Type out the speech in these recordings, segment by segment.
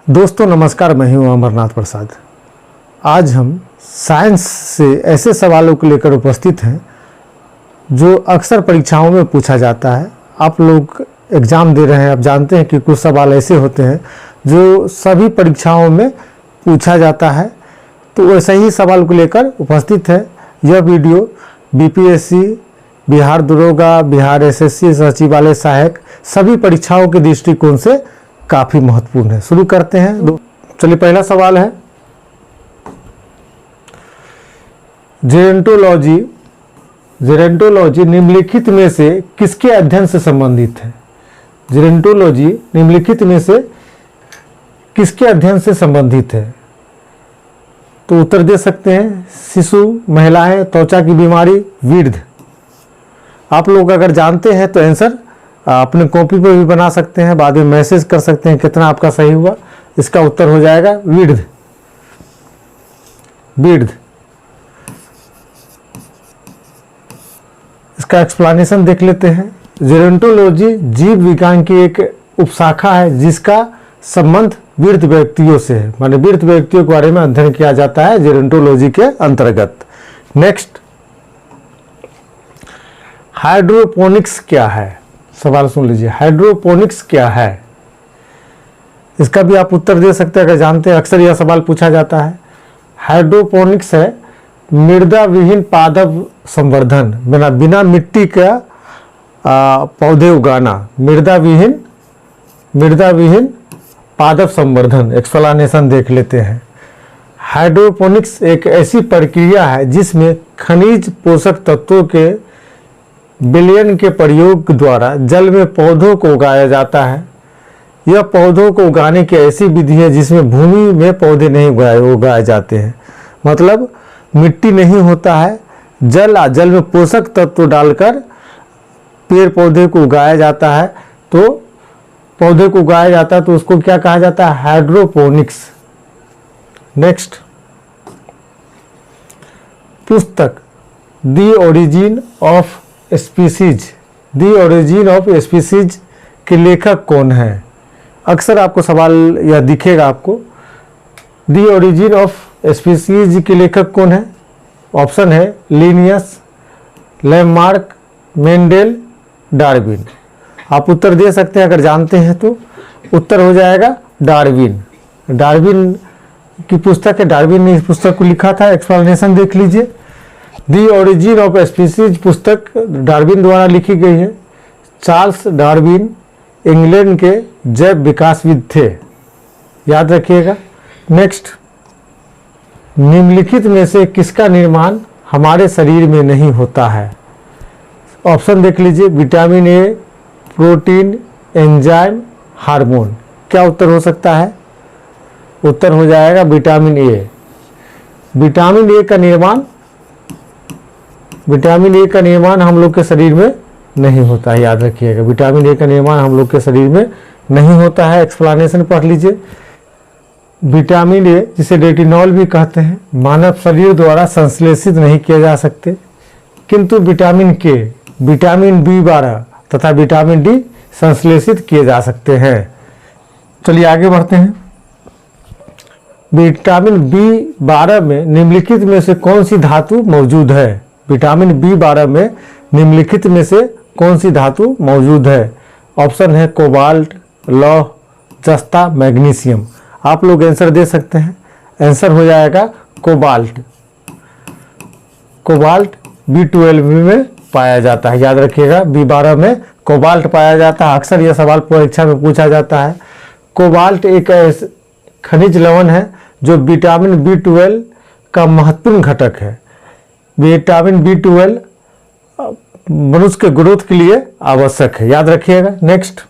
दोस्तों नमस्कार, मैं हूं अमरनाथ प्रसाद। आज हम साइंस से ऐसे सवालों को लेकर उपस्थित हैं जो अक्सर परीक्षाओं में पूछा जाता है। आप लोग एग्ज़ाम दे रहे हैं, आप जानते हैं कि कुछ सवाल ऐसे होते हैं जो सभी परीक्षाओं में पूछा जाता है। तो वैसे ही सवाल को लेकर उपस्थित है यह वीडियो। बीपीएससी, बिहार दरोगा, बिहार एसएससी, सचिवालय सहायक सभी परीक्षाओं के दृष्टिकोण से काफ़ी महत्वपूर्ण है। शुरू करते हैं। चलिए, पहला सवाल है जेरोंटोलॉजी निम्नलिखित में से किसके अध्ययन से संबंधित है? जेरोंटोलॉजी निम्नलिखित में से किसके अध्ययन से संबंधित है? तो उत्तर दे सकते हैं शिशु, महिलाएं, त्वचा की बीमारी, वृद्ध। आप लोग अगर जानते हैं तो आंसर अपने कॉपी पर भी बना सकते हैं, बाद में मैसेज कर सकते हैं कितना आपका सही हुआ। इसका उत्तर हो जाएगा वृद्ध। इसका एक्सप्लेनेशन देख लेते हैं। जेरोंटोलॉजी जीव विज्ञान की एक उपशाखा है जिसका संबंध वृद्ध व्यक्तियों से है, माने वृद्ध व्यक्तियों के बारे में अध्ययन किया जाता है जेरोंटोलॉजी के अंतर्गत। नेक्स्ट, हाइड्रोपोनिक्स क्या है? सवाल सुन लीजिए, हाइड्रोपोनिक्स क्या है? इसका भी आप उत्तर दे सकते हैं अगर जानते हैं। अक्सर यह सवाल पूछा जाता है। हाइड्रोपोनिक्स है मृदा विहीन पादप संवर्धन, बिना मिट्टी का पौधे उगाना। मृदा विहीन पादप संवर्धन। एक्सप्लेनेशन देख लेते हैं। हाइड्रोपोनिक्स एक ऐसी प्रक्रिया है जिसमें खनिज पोषक तत्वों के विलयन के प्रयोग द्वारा जल में पौधों को उगाया जाता है। यह पौधों को उगाने की ऐसी विधि है जिसमें भूमि में पौधे नहीं उगाए जाते हैं। मतलब मिट्टी नहीं होता है, जल में पोषक तत्व डालकर पेड़ पौधे को उगाया जाता है। तो पौधे को उगाया जाता है तो उसको क्या कहा जाता है? हाइड्रोपोनिक्स। नेक्स्ट, पुस्तक द ओरिजिन ऑफ स्पीसीज के लेखक कौन है? अक्सर आपको सवाल यह दिखेगा आपको। द ओरिजिन ऑफ स्पीसीज के लेखक कौन है? ऑप्शन है लिनियस, लैमार्क, मेंडेल, डार्विन। आप उत्तर दे सकते हैं अगर जानते हैं तो। उत्तर हो जाएगा डार्विन। डार्विन की पुस्तक है, डार्विन ने इस पुस्तक को लिखा था। एक्सप्लेनेशन देख लीजिए। दी ओरिजिन ऑफ स्पीसीज पुस्तक डार्विन द्वारा लिखी गई है। चार्ल्स डार्विन इंग्लैंड के जैव विकासविद थे, याद रखिएगा। नेक्स्ट, निम्नलिखित में से किसका निर्माण हमारे शरीर में नहीं होता है? ऑप्शन देख लीजिए। Vitamin A, protein, enzyme, hormone. क्या उत्तर हो सकता है? उत्तर हो जाएगा विटामिन ए। विटामिन ए का निर्माण हम लोग के शरीर में नहीं होता है, याद रखिएगा। विटामिन ए का निर्माण हम लोग के शरीर में नहीं होता है। एक्सप्लेनेशन पढ़ लीजिए। विटामिन ए, जिसे रेटिनॉल भी कहते हैं, मानव शरीर द्वारा संश्लेषित नहीं किए जा सकते, किंतु विटामिन के, विटामिन बी12 तथा विटामिन डी संश्लेषित किए जा सकते हैं। चलिए आगे बढ़ते हैं। विटामिन बी12 में निम्नलिखित में से कौन सी धातु मौजूद है? विटामिन बी12 में निम्नलिखित में से कौन सी धातु मौजूद है? ऑप्शन है कोबाल्ट, लौह, जस्ता, मैग्नीशियम। आप लोग आंसर दे सकते हैं। आंसर हो जाएगा कोबाल्ट। कोबाल्ट B12 में पाया जाता है, याद रखिएगा। B12 में कोबाल्ट पाया जाता है। अक्सर यह सवाल परीक्षा में पूछा जाता है। कोबाल्ट एक खनिज लवण है जो विटामिन B12 का महत्वपूर्ण घटक है। विटामिन B12 मनुष्य के ग्रोथ के लिए आवश्यक है, याद रखिएगा। नेक्स्ट,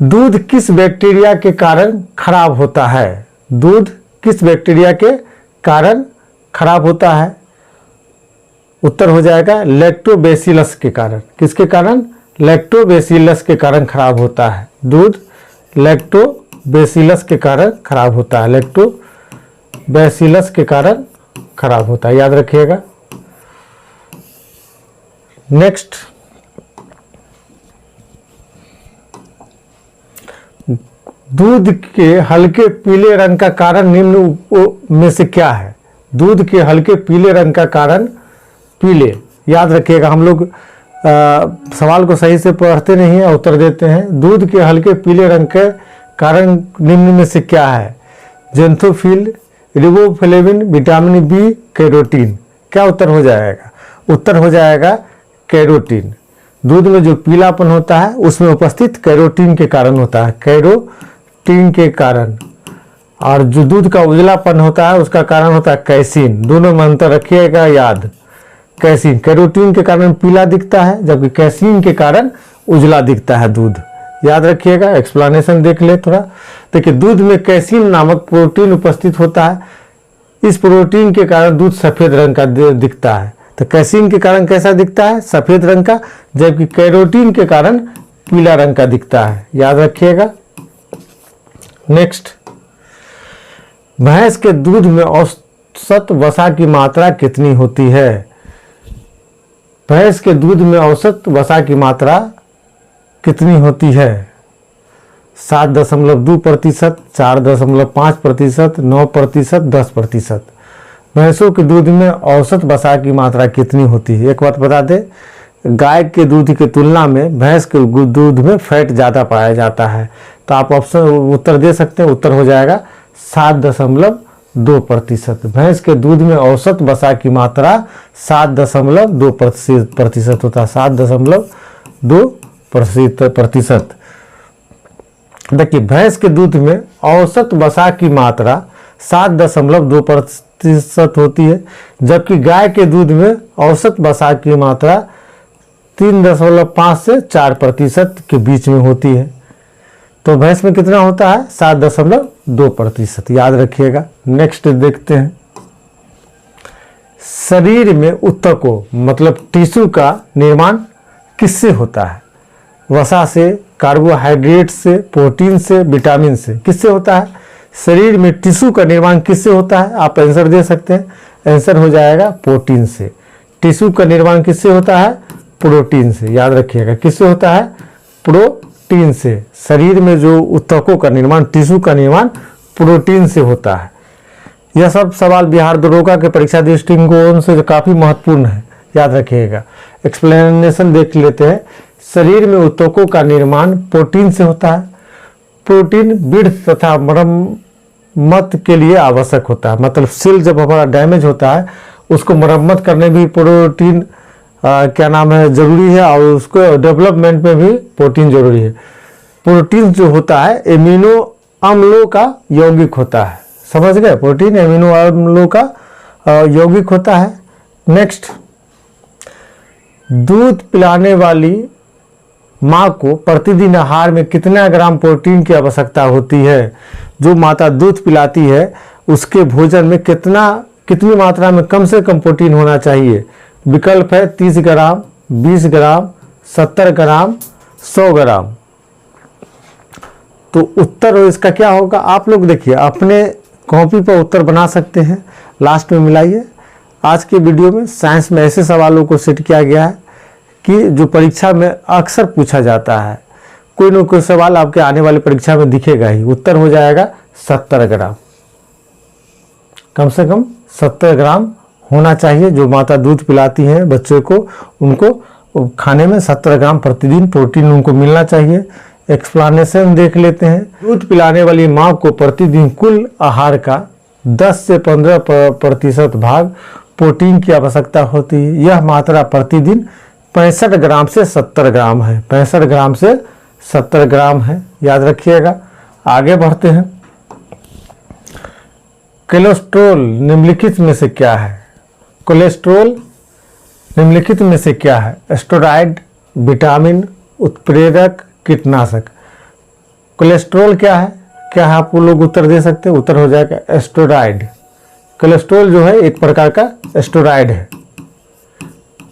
दूध किस बैक्टीरिया के कारण खराब होता है? दूध किस बैक्टीरिया के कारण खराब होता है? उत्तर हो जाएगा लैक्टोबैसिलस के कारण। किसके कारण? लैक्टोबैसिलस के कारण खराब होता है। दूध लैक्टोबैसिलस के कारण खराब होता है। लैक्टोबैसिलस के कारण खराब होता है, याद रखिएगा। नेक्स्ट, दूध के हल्के पीले रंग का कारण निम्न में से क्या है? दूध के हल्के पीले रंग का कारण पीले, याद रखिएगा, हम लोग सवाल को सही से पढ़ते नहीं है, उत्तर देते हैं। दूध के हल्के पीले रंग के कारण निम्न में से क्या है? Xanthophyll, riboflavin, vitamin B, carotene. क्या उत्तर हो जाएगा? उत्तर हो जाएगा कैरोटीन। दूध में जो पीलापन होता है उसमें उपस्थित कैरोटीन के कारण होता है, कैरोटीन के कारण। और जो दूध का उजलापन होता है उसका कारण होता है कैसीन। दोनों में अंतर रखिएगा याद। कैसीन, कैरोटीन के कारण पीला दिखता है जबकि कैसीन के कारण उजला दिखता है दूध, याद रखिएगा। एक्सप्लेनेशन देख ले थोड़ा। देखिए, दूध में कैसीन नामक प्रोटीन उपस्थित होता है। इस प्रोटीन के कारण दूध सफेद रंग का दिखता है। तो कैसीन के कारण कैसा दिखता है? सफेद रंग का, जबकि कैरोटीन के कारण पीला रंग का दिखता है, याद रखिएगा। नेक्स्ट, भैंस के दूध में औसत वसा की मात्रा कितनी होती है? भैंस के दूध में औसत वसा की मात्रा कितनी होती है? 7.2%, 4.5%, 9%, 10%। भैंसों के दूध में औसत वसा की मात्रा कितनी होती है? एक बात बता दे, गाय के दूध की तुलना में भैंस के दूध में फैट ज़्यादा पाया जाता है। तो आप ऑप्शन उत्तर दे सकते हैं। उत्तर हो जाएगा 7.2%। भैंस के दूध में औसत वसा की मात्रा 7.2% होता है, 7.2%। देखिए, भैंस के दूध में औसत वसा की मात्रा 7.2% होती है, जबकि गाय के दूध में औसत वसा की मात्रा 3.5 से 4% के बीच में होती है। तो भैंस में कितना होता है? 7.2%, याद रखिएगा। नेक्स्ट देखते हैं, शरीर में ऊतकों मतलब टिश्यू का निर्माण किससे होता है? वसा से, कार्बोहाइड्रेट से, प्रोटीन से, विटामिन से। किससे होता है? शरीर में टिश्यू का निर्माण किससे होता है? आप आंसर दे सकते हैं। आंसर हो जाएगा प्रोटीन से। टिश्यू का निर्माण किससे होता है? प्रोटीन से, याद रखिएगा। किससे होता है? प्रोटीन से। शरीर में जो ऊतकों का निर्माण, टिश्यू का निर्माण प्रोटीन से होता है। यह सब सवाल बिहार दरोगा के परीक्षा दृष्टिकोण से काफ़ी महत्वपूर्ण है, याद रखिएगा। एक्सप्लेनेशन देख लेते हैं। शरीर में ऊतकों का निर्माण प्रोटीन से होता है। प्रोटीन वृद्धि तथा मरम्मत के लिए आवश्यक होता है। मतलब सेल जब हमारा डैमेज होता है उसको मरम्मत करने भी प्रोटीन क्या नाम है जरूरी है, और उसको डेवलपमेंट में भी प्रोटीन जरूरी है। प्रोटीन जो होता है एमिनो अम्लों का यौगिक होता है, समझ गए? प्रोटीन एमिनो अम्लों का यौगिक होता है। नेक्स्ट, दूध पिलाने वाली माँ को प्रतिदिन आहार में कितना ग्राम प्रोटीन की आवश्यकता होती है? जो माता दूध पिलाती है उसके भोजन में कितनी मात्रा में कम से कम प्रोटीन होना चाहिए? विकल्प है 30 ग्राम, 20 ग्राम, 70 ग्राम, 100 ग्राम। तो उत्तर इसका क्या होगा? आप लोग देखिए, अपने कॉपी पर उत्तर बना सकते हैं, लास्ट में मिलाइए। आज के वीडियो में साइंस में ऐसे सवालों को सेट किया गया है कि जो परीक्षा में अक्सर पूछा जाता है। कोई न कोई सवाल आपके आने वाली परीक्षा में दिखेगा ही। उत्तर हो जाएगा 70 ग्राम। कम से कम 70 ग्राम होना चाहिए। जो माता दूध पिलाती हैं बच्चे को, उनको खाने में 70 ग्राम प्रतिदिन प्रोटीन उनको मिलना चाहिए। एक्सप्लेनेशन देख लेते हैं। दूध पिलाने वाली माँ को प्रतिदिन कुल आहार का 10 से 15% भाग प्रोटीन की आवश्यकता होती है। यह मात्रा प्रतिदिन 65 ग्राम से 70 ग्राम है। 65 ग्राम से 70 ग्राम है, याद रखिएगा। आगे बढ़ते हैं। कोलेस्ट्रॉल निम्नलिखित में से क्या है? कोलेस्ट्रॉल निम्नलिखित में से क्या है? स्टेरॉइड, विटामिन, उत्प्रेरक, कीटनाशक। कोलेस्ट्रॉल क्या है? क्या है? आप लोग उत्तर दे सकते हैं। उत्तर हो जाएगा स्टेरॉइड। कोलेस्ट्रॉल जो है एक प्रकार का स्टेरॉइड है।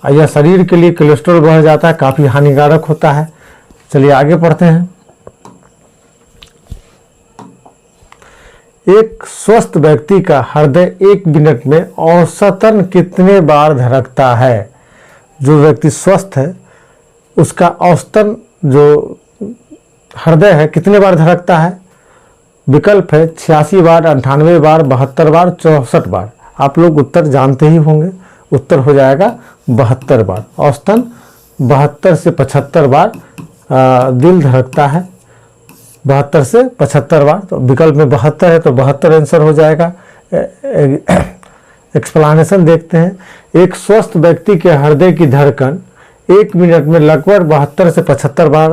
यह शरीर के लिए कोलेस्ट्रॉल बढ़ जाता है, काफ़ी हानिकारक होता है। चलिए आगे पढ़ते हैं। एक स्वस्थ व्यक्ति का हृदय 1 मिनट में औसतन कितने बार धड़कता है? जो व्यक्ति स्वस्थ है उसका औसतन जो हृदय है कितने बार धड़कता है? विकल्प है 86 बार, 98 बार, 72 बार, 64 बार। आप लोग उत्तर जानते ही होंगे। उत्तर हो जाएगा 72 बार। औसतन 72 से 75 बार दिल धड़कता है, 72 से 75 बार। तो विकल्प में 72 है तो 72 आंसर हो जाएगा। एक्सप्लेनेशन देखते हैं। एक स्वस्थ व्यक्ति के हृदय की धड़कन 1 मिनट में लगभग 72 से 75 बार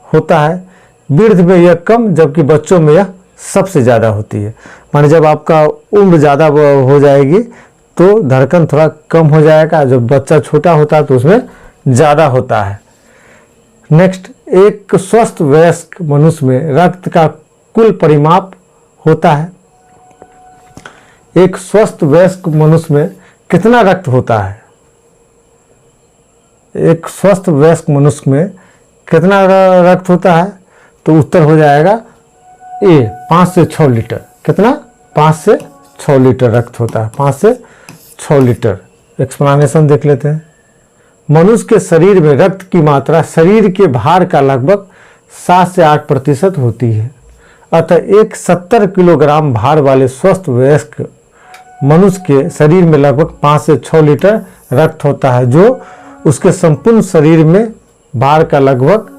होता है। वृद्ध में यह कम, जबकि बच्चों में यह सबसे ज़्यादा होती है। माने जब आपका उम्र ज़्यादा हो जाएगी तो धड़कन थोड़ा कम हो जाएगा, जब बच्चा छोटा होता है तो उसमें ज़्यादा होता है। नेक्स्ट, एक स्वस्थ वयस्क मनुष्य में रक्त का कुल परिमाप होता है। एक स्वस्थ वयस्क मनुष्य में कितना रक्त होता है? एक स्वस्थ वयस्क मनुष्य में कितना रक्त होता है? तो उत्तर हो जाएगा ए 5 से 6 लीटर। कितना? 5 से 6 लीटर रक्त होता है। 5 से 6 लीटर। एक्सप्लेनेशन देख लेते हैं। मनुष्य के शरीर में रक्त की मात्रा शरीर के भार का लगभग 7 से 8% होती है। अतः एक 70 किलोग्राम भार वाले स्वस्थ वयस्क मनुष्य के शरीर में लगभग 5 से 6 लीटर रक्त होता है, जो उसके संपूर्ण शरीर में भार का लगभग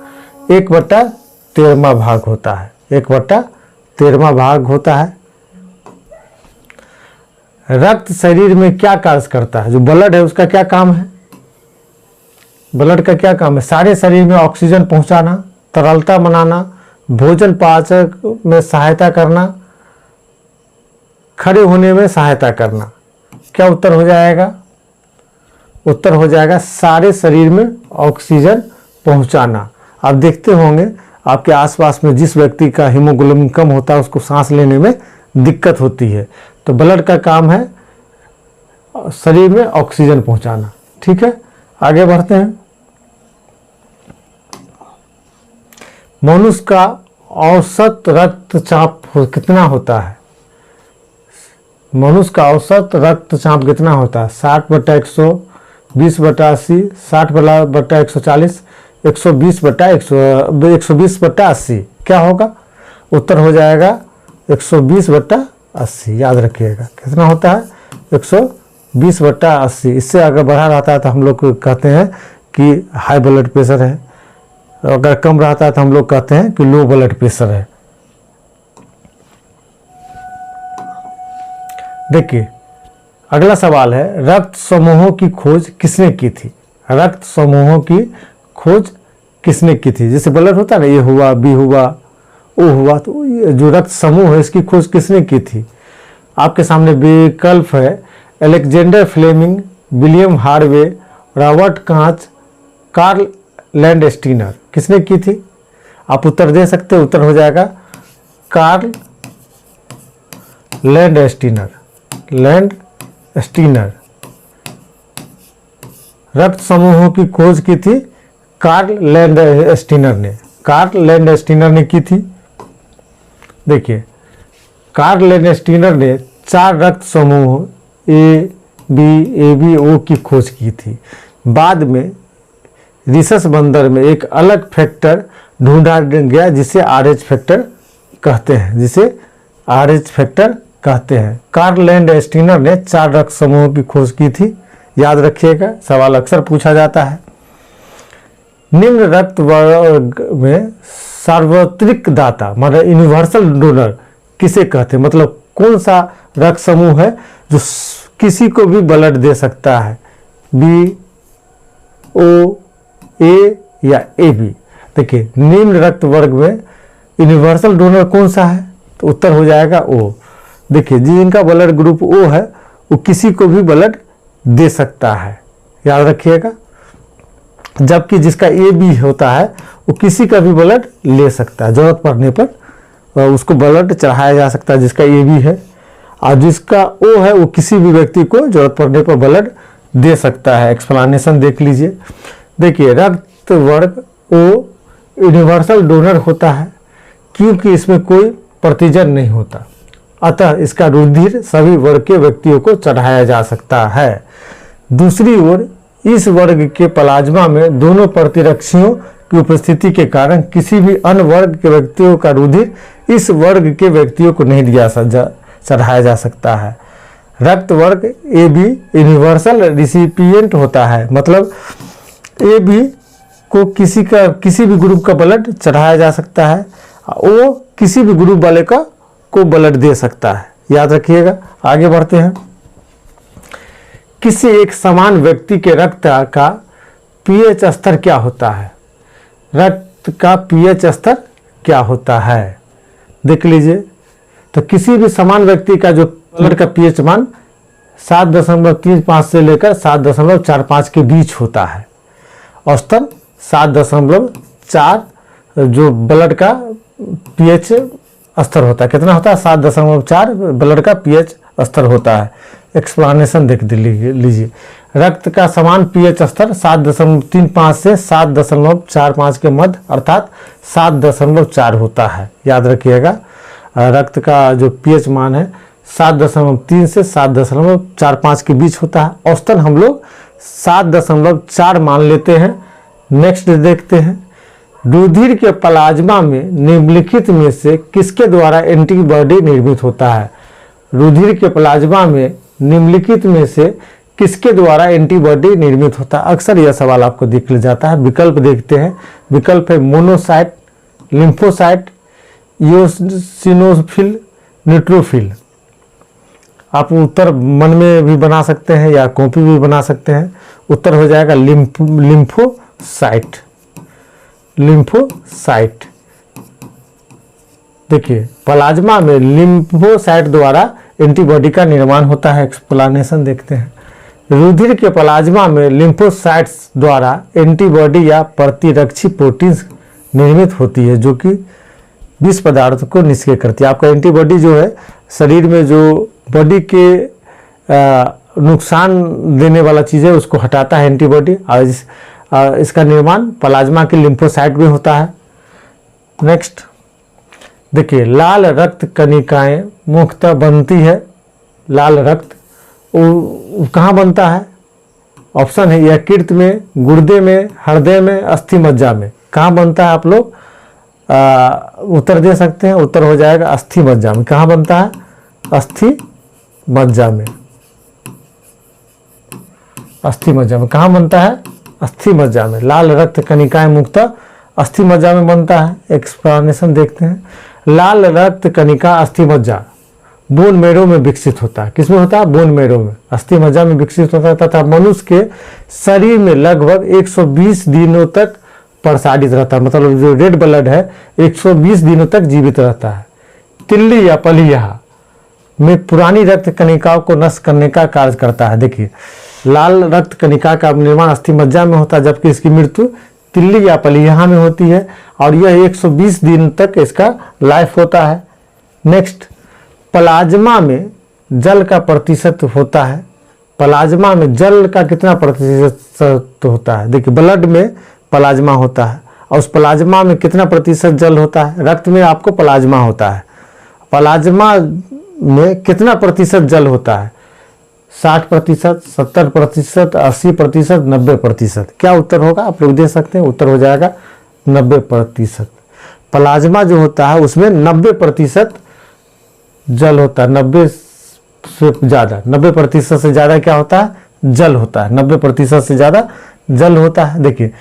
1/13 भाग होता है। 1/13 भाग होता है। रक्त शरीर में क्या कार्य करता है? जो ब्लड है उसका क्या काम है? ब्लड का क्या काम है? सारे शरीर में ऑक्सीजन पहुंचाना, तरलता बनाना, भोजन पाचन में सहायता करना, खड़े होने में सहायता करना। क्या उत्तर हो जाएगा? उत्तर हो जाएगा सारे शरीर में ऑक्सीजन पहुंचाना। आप देखते होंगे आपके आसपास में जिस व्यक्ति का हीमोग्लोबिन कम होता है उसको सांस लेने में दिक्कत होती है। तो ब्लड का काम है शरीर में ऑक्सीजन पहुंचाना। ठीक है, आगे बढ़ते हैं। मनुष्य का औसत रक्तचाप कितना होता है? मनुष्य का औसत रक्तचाप कितना होता है? 60/100, 20/80, 60/140, 120/80। क्या होगा? उत्तर हो जाएगा 120/80। याद रखिएगा कितना होता है? 120/80। इससे अगर बढ़ा रहता है तो हम लोग कहते हैं कि हाई ब्लड प्रेशर है, अगर कम रहता है तो हम लोग कहते हैं कि लो ब्लड प्रेशर है। देखिए अगला सवाल है, रक्त समूहों की खोज किसने की थी? रक्त समूहों की खोज किसने की थी? जैसे ब्लड होता है ना, ए हुआ, बी हुआ, ओ हुआ, तो ये जो रक्त समूह है इसकी खोज किसने की थी? आपके सामने विकल्प है Alexander Fleming, William Harvey, Robert Koch, Karl Landsteiner. किसने की थी? आप उत्तर दे सकते हो। उत्तर हो जाएगा कार्ल लैंडस्टीनर। लैंडस्टीनर रक्त समूहों की खोज की थी कार्ल लैंडस्टीनर ने। कार्ल लैंडस्टीनर ने की थी। देखिए कार्ल लैंडस्टीनर ने 4 रक्त समूह ए बी ओ की खोज की थी। बाद में रिसस बंदर में एक अलग फैक्टर ढूंढा गया जिसे RH फैक्टर कहते हैं। जिसे RH फैक्टर कहते हैं। कार्ल लैंडस्टीनर ने 4 रक्त समूहों की खोज की थी। याद रखिएगा, सवाल अक्सर पूछा जाता है। निम्न रक्त वर्ग में सार्वत्रिक दाता मतलब यूनिवर्सल डोनर किसे कहते हैं? मतलब कौन सा रक्त समूह है जो किसी को भी ब्लड दे सकता है? बी, ओ, ए या ए बी? देखिए निम्न रक्त वर्ग में यूनिवर्सल डोनर कौन सा है? तो उत्तर हो जाएगा ओ। देखिए जिनका ब्लड ग्रुप ओ है वो किसी को भी ब्लड दे सकता है। याद रखिएगा। जबकि जिसका ए बी होता है वो किसी का भी ब्लड ले सकता है। जरूरत पड़ने पर उसको ब्लड चढ़ाया जा सकता है जिसका ए बी है। और जिसका ओ है वो किसी भी व्यक्ति को जरूरत पड़ने पर ब्लड दे सकता है। एक्सप्लेनेशन देख लीजिए। देखिए रक्त वर्ग ओ यूनिवर्सल डोनर होता है क्योंकि इसमें कोई प्रतिजन नहीं होता, अतः इसका रुधिर सभी वर्ग के व्यक्तियों को चढ़ाया जा सकता है। दूसरी ओर इस वर्ग के प्लाज्मा में दोनों प्रतिरक्षियों की उपस्थिति के कारण किसी भी अन्य वर्ग के व्यक्तियों का रुधिर इस वर्ग के व्यक्तियों को नहीं चढ़ाया जा सकता है। रक्त वर्ग ए बी यूनिवर्सल रिसिपिएंट होता है, मतलब ए बी को किसी भी ग्रुप का ब्लड चढ़ाया जा सकता है, वो किसी भी ग्रुप वाले को ब्लड दे सकता है, याद रखिएगा। आगे बढ़ते हैं। किसी एक समान व्यक्ति के रक्त का पीएच स्तर क्या होता है? रक्त का पीएच स्तर क्या होता है, देख लीजिए। तो किसी भी समान व्यक्ति का जो ब्लड का पीएच मान 7.35 से लेकर 7.45 के बीच होता है। औसतन 7.4 जो ब्लड का पीएच स्तर होता है, कितना होता है? 7.4 ब्लड का पीएच स्तर होता है। एक्सप्लेनेशन देख लीजिए। रक्त का समान पीएच स्तर 7.35 से 7.45 के मध्य अर्थात 7.4 होता है, याद रखिएगा। रक्त का जो पीएच मान है 7.3 से 7.45 के बीच होता है। औसतन हम लोग 7.4 मान लेते हैं। नेक्स्ट देखते हैं। रुधिर के प्लाज्मा में निम्नलिखित में से किसके द्वारा एंटीबॉडी निर्मित होता है? रुधिर के प्लाज्मा में निम्नलिखित में से किसके द्वारा एंटीबॉडी निर्मित होता है? अक्सर यह सवाल आपको दिख जाता है। विकल्प देखते हैं। विकल्प है मोनोसाइट, लिम्फोसाइट, इओसिनोफिल, न्यूट्रोफिल। आप उत्तर मन में भी बना सकते हैं या कॉपी भी बना सकते हैं। उत्तर हो जाएगा लिम्फोसाइट। लिम्फोसाइट। देखिए, प्लाज्मा में लिम्फोसाइट द्वारा एंटीबॉडी का निर्माण होता है। एक्सप्लेनेशन देखते हैं। रुधिर के प्लाज्मा में लिम्फोसाइट्स द्वारा एंटीबॉडी या प्रतिरक्षी प्रोटीन्स निर्मित होती है, जो कि विष पदार्थ को निष्क्रिय करती है। आपका एंटीबॉडी जो है शरीर में जो बॉडी के नुकसान देने वाला चीज़ है उसको हटाता है एंटीबॉडी, और इसका निर्माण प्लाज्मा के लिम्फोसाइट में होता है। नेक्स्ट देखिए, लाल रक्त कणिकाएं मुख्यतः बनती है। लाल रक्त कहाँ बनता है? ऑप्शन है यकृत में, गुर्दे में, हृदय में, अस्थि मज्जा में। कहाँ बनता है? आप लोग उत्तर दे सकते हैं। उत्तर हो जाएगा अस्थि मज्जा में। कहाँ बनता है? अस्थि मज्जा में। अस्थि मज्जा में कहाँ बनता है? अस्थि मज्जा में। लाल रक्त कणिकाएं मुख्यतः अस्थि मज्जा में बनता है। एक्सप्लेनेशन देखते हैं। लाल रक्त कणिका अस्थि मज्जा बोन मैरो में विकसित होता है। किसमें होता है? बोन मैरो में, अस्थि मज्जा में विकसित होता है तथा मनुष्य के शरीर में लगभग 120 दिनों तक प्रसारित रहता है। मतलब जो रेड ब्लड है 120 दिनों तक जीवित रहता है। तिल्ली या पलिया में पुरानी रक्त कणिकाओं को नष्ट करने का कार्य करता है। देखिए, लाल रक्त कणिका का निर्माण अस्थि मज्जा में होता है, जबकि इसकी मृत्यु तिल्ली या पलिया में होती है, और यह 120 दिन तक इसका लाइफ होता है। नेक्स्ट, प्लाज्मा में जल का प्रतिशत होता है। प्लाज्मा में जल का कितना प्रतिशत होता है? देखिए, ब्लड में प्लाज्मा होता है, और उस प्लाज्मा में कितना प्रतिशत जल होता है? रक्त में आपको प्लाज्मा होता है। प्लाज्मा में कितना प्रतिशत जल होता है? 60%, 70%, 80%, 90%। क्या उत्तर होगा? आप लोग दे सकते हैं। उत्तर हो जाएगा 90%। प्लाज्मा जो होता है उसमें 90% जल होता है। 90 से ज़्यादा, 90% से ज़्यादा क्या होता है? जल होता है। 90% से ज़्यादा जल होता है। देखिए,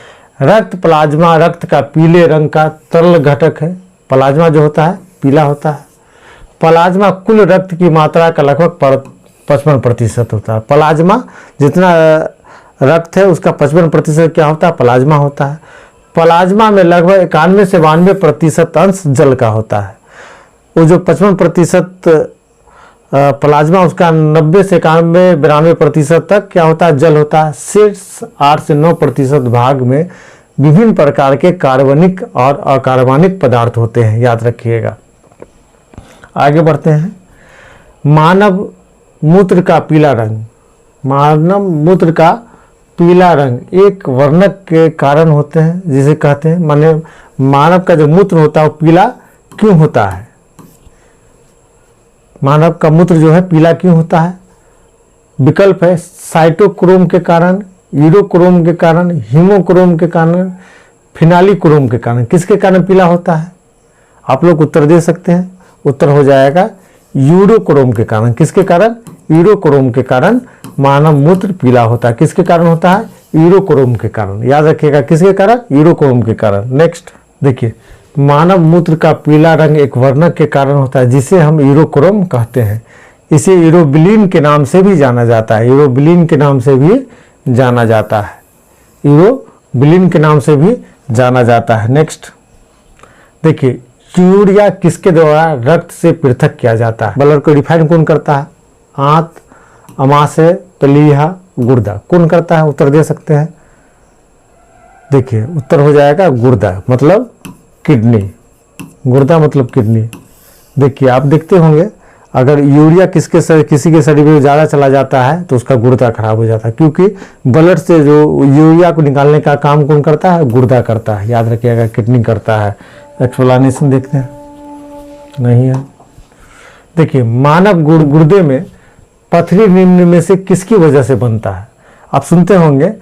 रक्त प्लाज्मा रक्त का पीले रंग का तरल घटक है। प्लाज्मा जो होता है पीला होता है। प्लाज्मा कुल रक्त की मात्रा का लगभग 55% होता है। प्लाज्मा जितना रक्त है उसका 55% क्या होता है? प्लाज्मा होता है। प्लाज्मा में लगभग 91 से 92% अंश जल का होता है। वो जो 55% प्लाज्मा उसका 90 से 92 तक क्या होता है? जल होता है। शेष 8 से 9% भाग में विभिन्न प्रकार के कार्बनिक और अकार्बनिक पदार्थ होते हैं, याद रखिएगा। आगे बढ़ते हैं। मानव मूत्र का पीला रंग। मानव मूत्र का पीला रंग एक वर्णक के कारण होते हैं, जिसे कहते हैं माने मानव का जो मूत्र होता है वो पीला क्यों होता है? मानव का मूत्र जो है पीला क्यों होता है? विकल्प है साइटोक्रोम के कारण, यूरोक्रोम के कारण, हीमोक्रोम के कारण, फिनालिक्रोम के कारण। किसके कारण पीला होता है? आप लोग उत्तर दे सकते हैं। उत्तर हो जाएगा यूरोक्रोम के कारण। किसके कारण? यूरोक्रोम के कारण मानव मूत्र पीला होता है। किसके कारण होता है? यूरोक्रोम के कारण। याद रखिएगा, किसके कारण? यूरोक्रोम के कारण। नेक्स्ट देखिए, मानव मूत्र का पीला रंग एक वर्णक के कारण होता है जिसे हम यूरोक्रोम कहते हैं। इसे यूरोबिलिन के नाम से भी जाना जाता है। यूरोबिलिन के नाम से भी जाना जाता है। यूरोबिलिन के नाम से भी जाना जाता है। नेक्स्ट देखिए, यूरिया किसके द्वारा रक्त से पृथक किया जाता है? ब्लड को रिफाइन कौन करता है? आंत, अमाशय, प्लीहा, गुर्दा। कौन करता है? उत्तर दे सकते हैं। देखिए, उत्तर हो जाएगा गुर्दा, मतलब किडनी। गुर्दा मतलब किडनी। देखिए, आप देखते होंगे अगर यूरिया किसी के शरीर में ज़्यादा चला जाता है तो उसका गुर्दा खराब हो जाता है, क्योंकि ब्लड से जो यूरिया को निकालने का काम कौन करता है? गुर्दा करता है। याद रखिएगा, किडनी करता है। एक्सप्लेनेशन देखते हैं, नहीं है। देखिए, मानव गुर्दे में पथरी निम्न में से किसकी वजह से बनता है? आप सुनते होंगे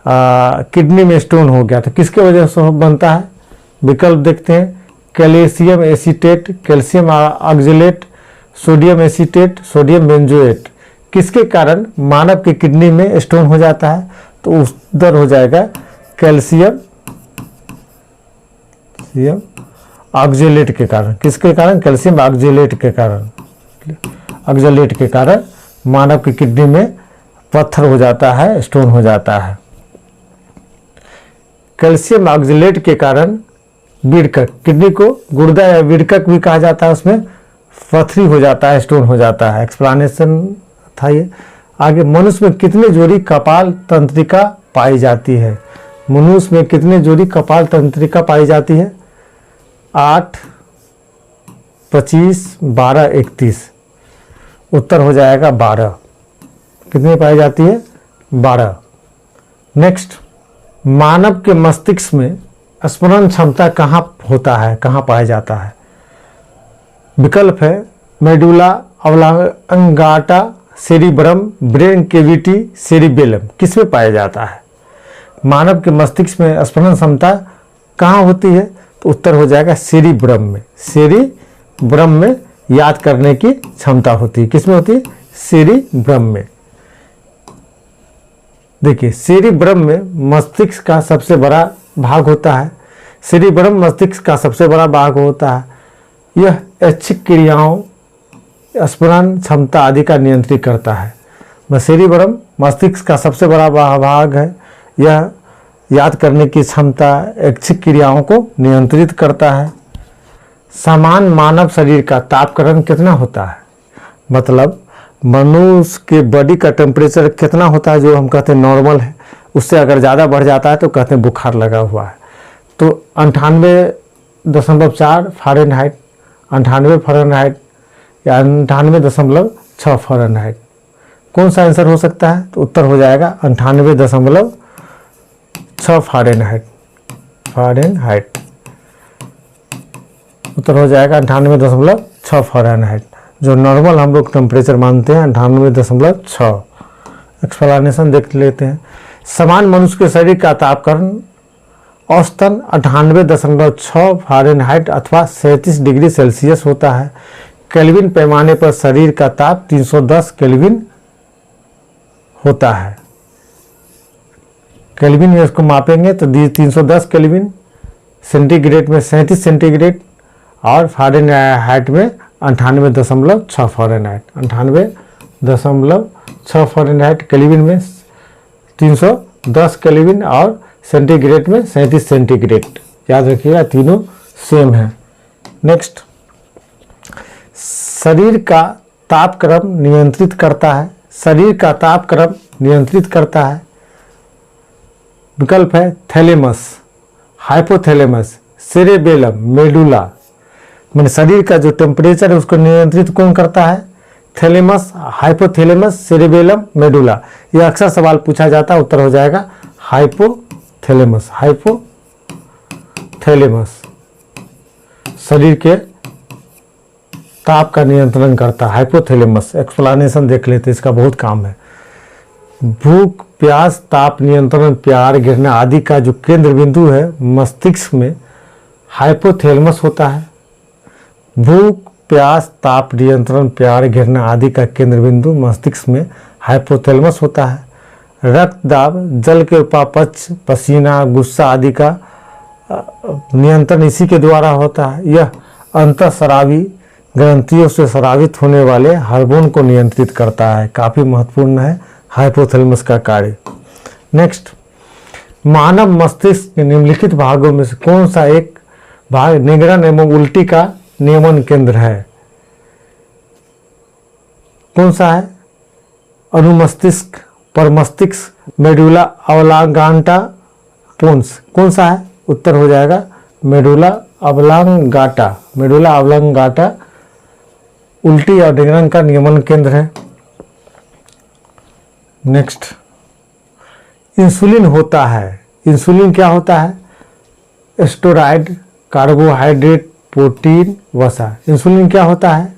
किडनी में स्टोन हो गया तो किसके वजह से बनता है? विकल्प देखते हैं, calcium acetate, calcium oxalate, sodium acetate, sodium benzoate. किसके कारण मानव की किडनी में स्टोन हो जाता है? तो उत्तर हो जाएगा कैल्शियम ऑक्जेलेट के कारण। किसके कारण? कैल्शियम ऑक्जेलेट के कारण। ऑक्जेलेट के कारण मानव की किडनी में पत्थर हो जाता है, स्टोन हो जाता है। कैल्शियम ऑक्जेलेट के कारण विरकक, किडनी को गुर्दा या विरकक भी कहा जाता है, उसमें पथरी हो जाता है, स्टोन हो जाता है। एक्सप्लेनेशन था ये। आगे, मनुष्य में कितने जोड़ी कपाल तंत्रिका पाई जाती है? मनुष्य में कितने जोड़ी कपाल तंत्रिका पाई जाती है? 8, 25, 12, 31। उत्तर हो जाएगा 12। कितनी पाई जाती है? 12। नेक्स्ट, मानव के मस्तिष्क में स्मरण क्षमता कहाँ होता है, कहाँ पाया जाता है? विकल्प है medulla oblongata, cerebrum, brain cavity, cerebellum. किसमें पाया जाता है? मानव के मस्तिष्क में स्मरण क्षमता कहाँ होती है? तो उत्तर हो जाएगा सेरिब्रम में। सेरिब्रम में याद करने की क्षमता होती है। किसमें होती है? सेरिब्रम में। देखिए, सेरिब्रम में मस्तिष्क का सबसे बड़ा भाग होता है। सेरिब्रम मस्तिष्क का सबसे बड़ा भाग होता है। यह ऐच्छिक क्रियाओं, स्मरण क्षमता आदि का नियंत्रित करता है। सेरिब्रम मस्तिष्क का सबसे बड़ा भाग है। यह याद करने की क्षमता, ऐच्छिक क्रियाओं को नियंत्रित करता है। समान मानव शरीर का तापक्रम कितना होता है? मतलब मनुष्य के बॉडी का टेम्परेचर कितना होता है, जो हम कहते हैं नॉर्मल है, उससे अगर ज़्यादा बढ़ जाता है तो कहते हैं बुखार लगा हुआ है। तो 98.4 फ़ारेनहाइट, 98 फ़ारेनहाइट या 98.6 फ़ारेनहाइट। कौन सा आंसर हो सकता है? तो उत्तर हो जाएगा 98.6 फ़ारेनहाइट। फ़ारेनहाइट उत्तर हो जाएगा 98.6 फ़ारेनहाइट, जो नॉर्मल हम लोग टेम्परेचर मानते हैं 98.6। एक्सप्लेनेशन देख लेते हैं। समान मनुष्य के शरीर का तापक्रम औसतन 98.6 फ़ारेनहाइट अथवा 37 डिग्री सेल्सियस होता है। केल्विन पैमाने पर शरीर का ताप 310 केल्विन होता है। केल्विन में इसको मापेंगे तो 310 केल्विन, सेंटीग्रेड में 37 सेंटीग्रेड और फ़ारेनहाइट में 98.6 फ़ारेनहाइट। 98.6 फ़ारेनहाइट, केल्विन में 310 केल्विन और सेंटीग्रेड में 37 सेंटीग्रेड। याद रखिएगा, तीनों सेम है। नेक्स्ट, शरीर का तापक्रम नियंत्रित करता है। शरीर का तापक्रम नियंत्रित करता है। विकल्प है थैलेमस, हाइपोथैलेमस, सेरेबेलम, मेडुला। मैंने शरीर का जो टेम्परेचर है उसको नियंत्रित कौन करता है? Thalamus, hypothalamus, cerebellum, medulla. यह अक्सर सवाल पूछा जाता है। उत्तर हो जाएगा हाइपोथैलेमस। हाइपोथैलेमस शरीर के ताप का नियंत्रण करता है, हाइपोथैलेमस। एक्सप्लेनेशन देख लेते, इसका बहुत काम है। भूख, प्यास, ताप नियंत्रण, प्यार, गिरना आदि का जो केंद्र बिंदु है मस्तिष्क में, हाइपोथैलेमस होता है। भूख, प्यास, ताप नियंत्रण, प्यार, घृणा आदि का केंद्र बिंदु मस्तिष्क में हाइपोथैलेमस होता है। रक्त दाब, जल के उपापचय, पसीना, गुस्सा आदि का नियंत्रण इसी के द्वारा होता है। यह अंतःस्रावी ग्रंथियों से स्रावित होने वाले हार्मोन को नियंत्रित करता है। काफ़ी महत्वपूर्ण है हाइपोथैलेमस का कार्य। नेक्स्ट, मानव मस्तिष्क के निम्नलिखित भागों में से कौन सा एक भाग निगरण एवं उल्टी का नियमन केंद्र है? कौन सा है? अनुमस्तिष्क, परमस्तिष्क, मेडुला ऑब्लांगाटा, पोन्स। कौन सा है? उत्तर हो जाएगा मेडुला ऑब्लांगाटा। मेडुला ऑब्लांगाटा उल्टी और निगरण का नियमन केंद्र है। नेक्स्ट, इंसुलिन होता है। इंसुलिन क्या होता है? स्टेरॉइड, कार्बोहाइड्रेट, प्रोटीन, वसा। इंसुलिन क्या होता है?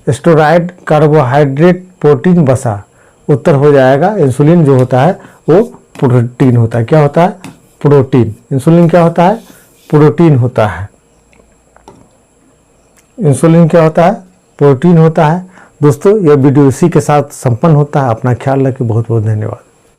स्टेरॉइड, कार्बोहाइड्रेट, प्रोटीन, वसा। उत्तर हो जाएगा इंसुलिन जो होता है वो प्रोटीन होता है। क्या होता है? प्रोटीन। इंसुलिन क्या होता है? प्रोटीन होता है। इंसुलिन क्या होता है? प्रोटीन होता है। दोस्तों, यह वीडियो इसी के साथ संपन्न होता है। अपना ख्याल रखें। बहुत बहुत धन्यवाद।